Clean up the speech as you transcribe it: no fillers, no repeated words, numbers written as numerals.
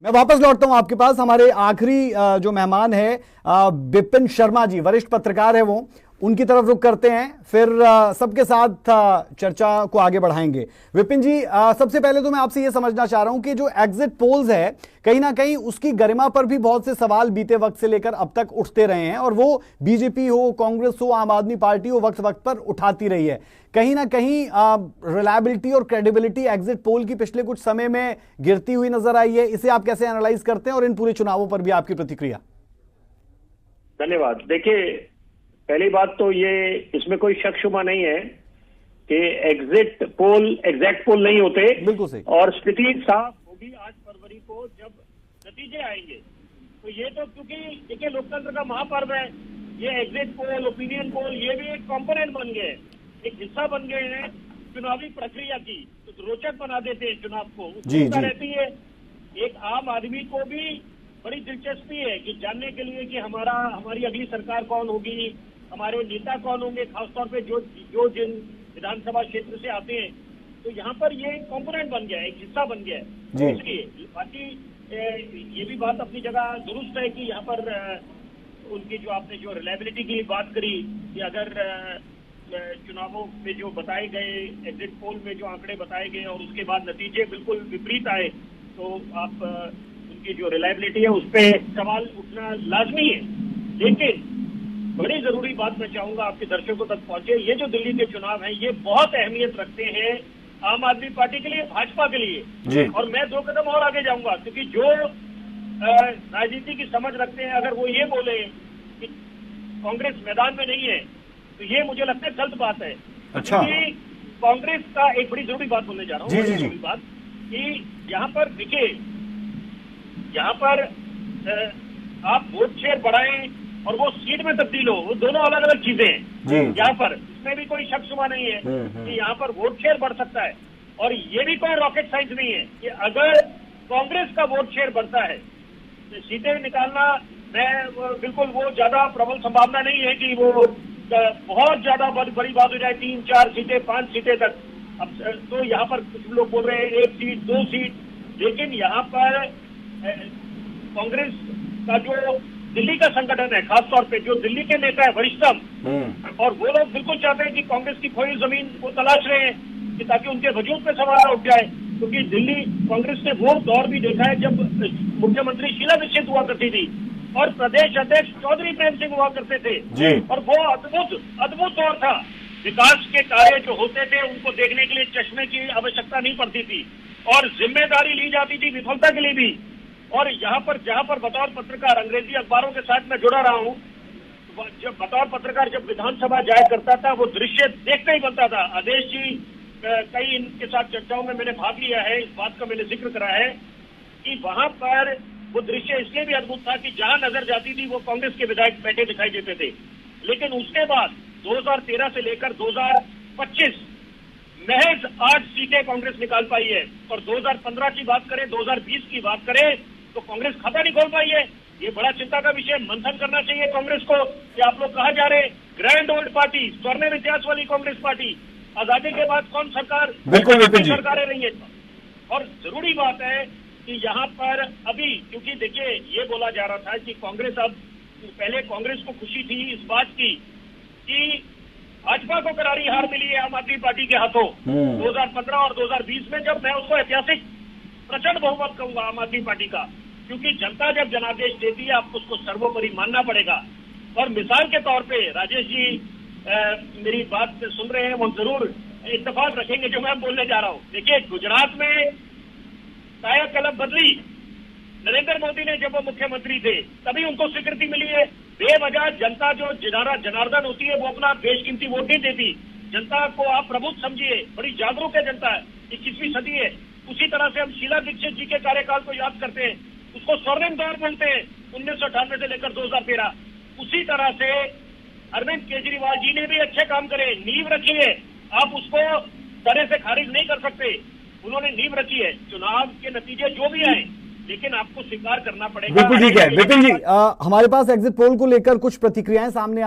मैं वापस लौटता हूं आपके पास। हमारे आखिरी जो मेहमान है विपिन शर्मा जी, वरिष्ठ पत्रकार है वो, उनकी तरफ रुख करते हैं, फिर सबके साथ चर्चा को आगे बढ़ाएंगे। विपिन जी, सबसे पहले तो मैं आपसे ये समझना चाह रहा हूं कि जो एग्जिट पोल्स है, कहीं ना कहीं उसकी गरिमा पर भी बहुत से सवाल बीते वक्त से लेकर अब तक उठते रहे हैं, और वो बीजेपी हो, कांग्रेस हो, आम आदमी पार्टी हो, वक्त वक्त पर उठाती रही है। कहीं ना कहीं रिलायबिलिटी और क्रेडिबिलिटी एग्जिट पोल की पिछले कुछ समय में गिरती हुई नजर आई है। इसे आप कैसे एनालाइज करते हैं, और इन पूरे चुनावों पर भी आपकी प्रतिक्रिया? धन्यवाद। देखिए, पहली बात तो ये, इसमें कोई शक शुबा नहीं है कि एग्जिट पोल एग्जैक्ट पोल नहीं होते। बिल्कुल सही। और स्थिति साफ होगी 8 फरवरी को जब नतीजे आएंगे। तो ये तो क्योंकि देखिए, लोकतंत्र का महापर्व है, ये एग्जिट पोल, ओपिनियन पोल, ये भी एक कंपोनेंट बन गए, एक हिस्सा बन गए हैं चुनावी प्रक्रिया की। तो रोचक बना देते हैं चुनाव को, उत्सुकता रहती है। एक आम आदमी को भी बड़ी दिलचस्पी है कि जानने के लिए कि हमारी अगली सरकार कौन होगी, हमारे नेता कौन होंगे, खासतौर पे जो जिन विधानसभा क्षेत्र से आते हैं। तो यहाँ पर ये कंपोनेंट बन गया है, एक हिस्सा बन गया है। तो इसलिए बाकी ये भी बात अपनी जगह दुरुस्त है कि यहाँ पर उनकी जो आपने जो रिलायबिलिटी की बात करी कि अगर चुनावों में जो बताए गए, एग्जिट पोल में जो आंकड़े बताए गए और उसके बाद नतीजे बिल्कुल विपरीत आए, तो आप उनकी जो रिलायबिलिटी है उस पर सवाल उठना लाजमी है। लेकिन बड़ी जरूरी बात मैं चाहूंगा आपके दर्शकों तक पहुंचे, ये जो दिल्ली के चुनाव हैं ये बहुत अहमियत रखते हैं आम आदमी पार्टी के लिए, भाजपा के लिए। और मैं 2 कदम और आगे जाऊंगा, क्योंकि जो राजनीति की समझ रखते हैं, अगर वो ये बोले कि कांग्रेस मैदान में नहीं है, तो ये मुझे लगता है गलत बात है। अच्छा। क्योंकि कांग्रेस का एक बड़ी जरूरी बात बोलने जा रहा हूँ, जरूरी बात कि यहाँ पर देखिए, यहाँ पर आप वोट शेयर बढ़ाएं और वो सीट में तब्दील हो, वो दोनों अलग अलग चीजें हैं। यहाँ पर इसमें भी कोई शक शुबा नहीं है कि यहाँ पर वोट शेयर बढ़ सकता है, और ये भी कोई रॉकेट साइंस नहीं है कि अगर कांग्रेस का वोट शेयर बढ़ता है तो सीटें निकालना, मैं बिल्कुल वो ज्यादा प्रबल संभावना नहीं है कि वो बहुत ज्यादा बड़ी बात हो जाए, 3, 4 सीटें, 5 सीटें तक। अब तो यहाँ पर कुछ लोग बोल रहे हैं 1 सीट, 2 सीट, लेकिन यहाँ पर कांग्रेस का जो दिल्ली का संगठन है, खासतौर पे जो दिल्ली के नेता है वरिष्ठतम, और वो लोग बिल्कुल चाहते हैं कि कांग्रेस की खोई जमीन को तलाश रहे हैं कि ताकि उनके वजूद पे सवाल उठ जाए। क्योंकि दिल्ली कांग्रेस ने वो दौर भी देखा है जब मुख्यमंत्री शीला दीक्षित हुआ करती थी और प्रदेश अध्यक्ष चौधरी प्रेम सिंह हुआ करते थे, और वो अद्भुत दौर था। विकास के कार्य जो होते थे उनको देखने के लिए चश्मे की आवश्यकता नहीं पड़ती थी, और जिम्मेदारी ली जाती थी विफलता के लिए भी। और यहाँ पर जहाँ पर बतौर पत्रकार अंग्रेजी अखबारों के साथ मैं जुड़ा रहा हूँ, जब बतौर पत्रकार जब विधानसभा जाया करता था, वो दृश्य देखते ही बनता था। आदेश जी, कई इनके साथ चर्चाओं में मैंने भाग लिया है, इस बात का मैंने जिक्र करा है कि वहां पर वो दृश्य इसलिए भी अद्भुत था कि जहां नजर जाती थी वो कांग्रेस के विधायक बैठे दिखाई देते थे। लेकिन उसके बाद 2013 से लेकर 2025 महज 8 सीटें कांग्रेस निकाल पाई है, और 2015 की बात करें, 2020 की बात करें, तो कांग्रेस खाता नहीं खोल पाई है। ये बड़ा चिंता का विषय, मंथन करना चाहिए कांग्रेस को कि आप लोग कहा जा रहे ग्रैंड ओल्ड पार्टी, स्वर्णिम इतिहास वाली कांग्रेस पार्टी, आजादी के बाद कौन सरकार, सरकारें रही है। और जरूरी बात है कि यहाँ पर अभी, क्योंकि देखिए ये बोला जा रहा था कि कांग्रेस, अब पहले कांग्रेस को खुशी थी इस बात की कि भाजपा को करारी हार मिली है आम आदमी पार्टी के हाथों 2015 और 2020 में, जब मैं उसको ऐतिहासिक प्रचंड बहुमत कहूंगा आम आदमी पार्टी का, क्योंकि जनता जब जनादेश देती है आपको उसको सर्वोपरि मानना पड़ेगा। और मिसाल के तौर पे राजेश जी मेरी बात सुन रहे हैं, वो जरूर इत्तेफाक रखेंगे जो मैं बोलने जा रहा हूँ। देखिए, गुजरात में काया कलम बदली नरेंद्र मोदी ने जब वो मुख्यमंत्री थे, तभी उनको स्वीकृति मिली है। बेवजह जनता जो जनार्दन होती है वो अपना बेशकीमती वोट नहीं देती। जनता को आप प्रबुद्ध समझिए, बड़ी जागरूक है जनता, 21वीं सदी है। उसी तरह से हम शीला दीक्षित जी के कार्यकाल को याद करते हैं, उसको स्वर्णिम दौर बोलते हैं, 1998 से लेकर 2013। उसी तरह से अरविंद केजरीवाल जी ने भी अच्छे काम करे, नींव रखी है, आप उसको तरह से खारिज नहीं कर सकते। उन्होंने नींव रखी है, चुनाव के नतीजे जो भी आए, लेकिन आपको स्वीकार करना पड़ेगा। बिल्कुल ठीक है विपिन जी, हमारे पास एग्जिट पोल को लेकर कुछ प्रतिक्रियाएं सामने